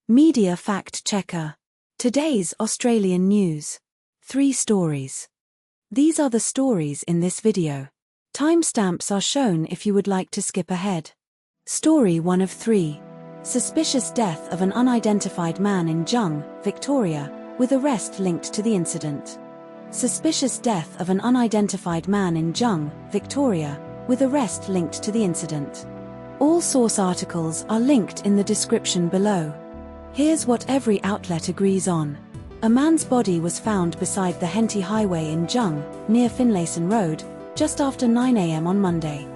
Media Fact Checker. Today's Australian news. 3 stories. These are the stories in this video. Timestamps are shown if you would like to skip ahead. Story 1 of 3. Suspicious death of an unidentified man in Jung, Victoria, with arrest linked to the incident. Suspicious death of an unidentified man in Jung, Victoria, with arrest linked to the incident. All source articles are linked in the description below. Here's what every outlet agrees on. A man's body was found beside the Henty Highway in Jung, near Finlayson Road, just after 9 a.m. on Monday.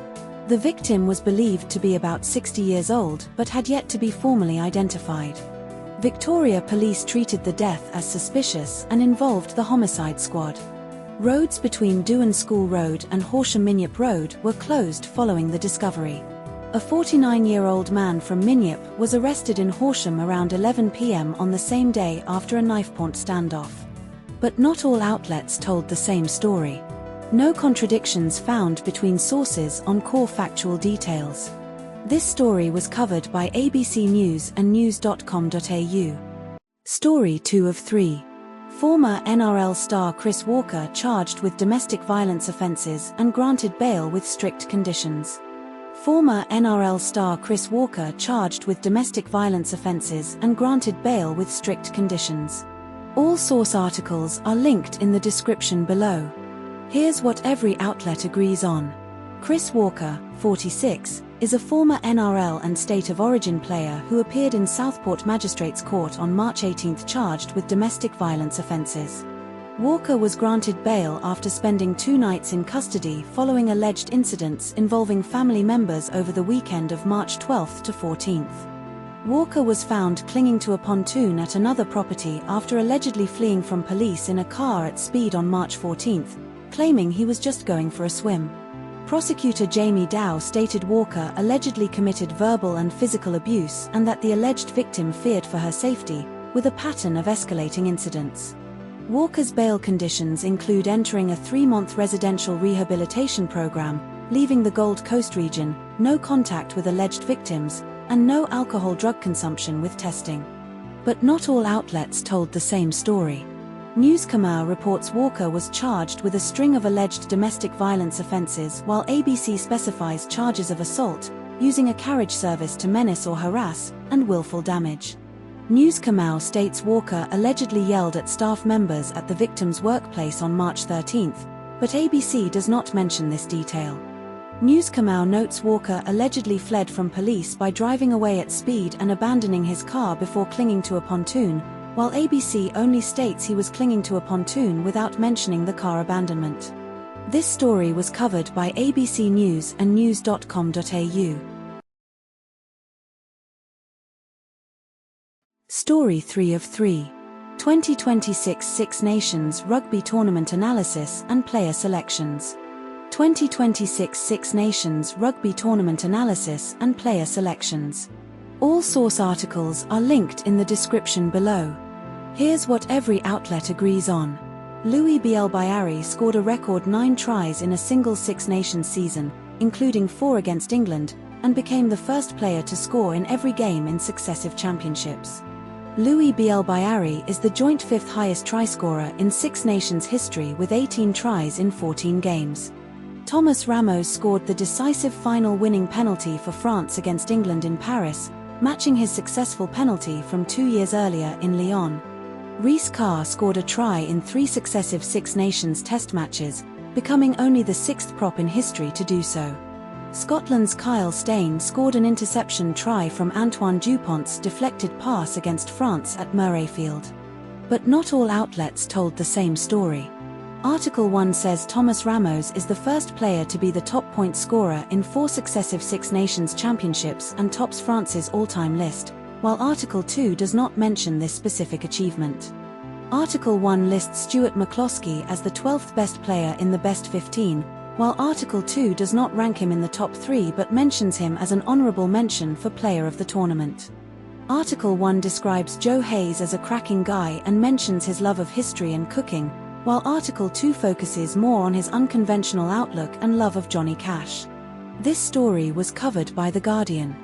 The victim was believed to be about 60 years old but had yet to be formally identified. Victoria Police treated the death as suspicious and involved the homicide squad. Roads between Dewan School Road and Horsham Minyip Road were closed following the discovery. A 49-year-old man from Minyip was arrested in Horsham around 11 p.m. on the same day after a knife-point standoff. But not all outlets told the same story. No contradictions found between sources on core factual details. This story was covered by ABC News and news.com.au. Story 2 of 3. Former NRL star Chris Walker charged with domestic violence offences and granted bail with strict conditions. Former NRL star Chris Walker charged with domestic violence offences and granted bail with strict conditions. All source articles are linked in the description below. Here's what every outlet agrees on. Chris Walker, 46, is a former NRL and State of Origin player who appeared in Southport Magistrates Court on March 18 charged with domestic violence offences. Walker was granted bail after spending 2 nights in custody following alleged incidents involving family members over the weekend of March 12 to 14. Walker was found clinging to a pontoon at another property after allegedly fleeing from police in a car at speed on March 14, claiming he was just going for a swim. Prosecutor Jamie Dow stated Walker allegedly committed verbal and physical abuse and that the alleged victim feared for her safety, with a pattern of escalating incidents. Walker's bail conditions include entering a 3-month residential rehabilitation program, leaving the Gold Coast region, no contact with alleged victims, and no alcohol-drug consumption with testing. But not all outlets told the same story. News Kamau reports Walker was charged with a string of alleged domestic violence offences, while ABC specifies charges of assault, using a carriage service to menace or harass, and willful damage. News Kamau states Walker allegedly yelled at staff members at the victim's workplace on March 13, but ABC does not mention this detail. News Kamau notes Walker allegedly fled from police by driving away at speed and abandoning his car before clinging to a pontoon, while ABC only states he was clinging to a pontoon without mentioning the car abandonment. This story was covered by ABC News and news.com.au. Story 3 of 3. 2026 Six Nations Rugby Tournament Analysis and Player Selections. 2026 Six Nations Rugby Tournament Analysis and Player Selections. All source articles are linked in the description below. Here's what every outlet agrees on. Louis Bielbayari scored a record 9 tries in a single Six Nations season, including 4 against England, and became the first player to score in every game in successive championships. Louis Bielbayari is the joint 5th highest try scorer in Six Nations history with 18 tries in 14 games. Thomas Ramos scored the decisive final winning penalty for France against England in Paris, matching his successful penalty from 2 years earlier in Lyon. Rhys Carr scored a try in 3 successive Six Nations test matches, becoming only the 6th prop in history to do so. Scotland's Kyle Steyn scored an interception try from Antoine Dupont's deflected pass against France at Murrayfield. But not all outlets told the same story. Article 1 says Thomas Ramos is the first player to be the top point scorer in 4 successive Six Nations championships and tops France's all-time list, while Article 2 does not mention this specific achievement. Article 1 lists Stuart McCloskey as the 12th best player in the best 15, while Article 2 does not rank him in the top 3 but mentions him as an honourable mention for player of the tournament. Article 1 describes Joe Hayes as a cracking guy and mentions his love of history and cooking, while Article 2 focuses more on his unconventional outlook and love of Johnny Cash. This story was covered by The Guardian.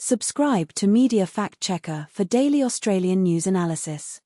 Subscribe to Media Fact Checker for daily Australian news analysis.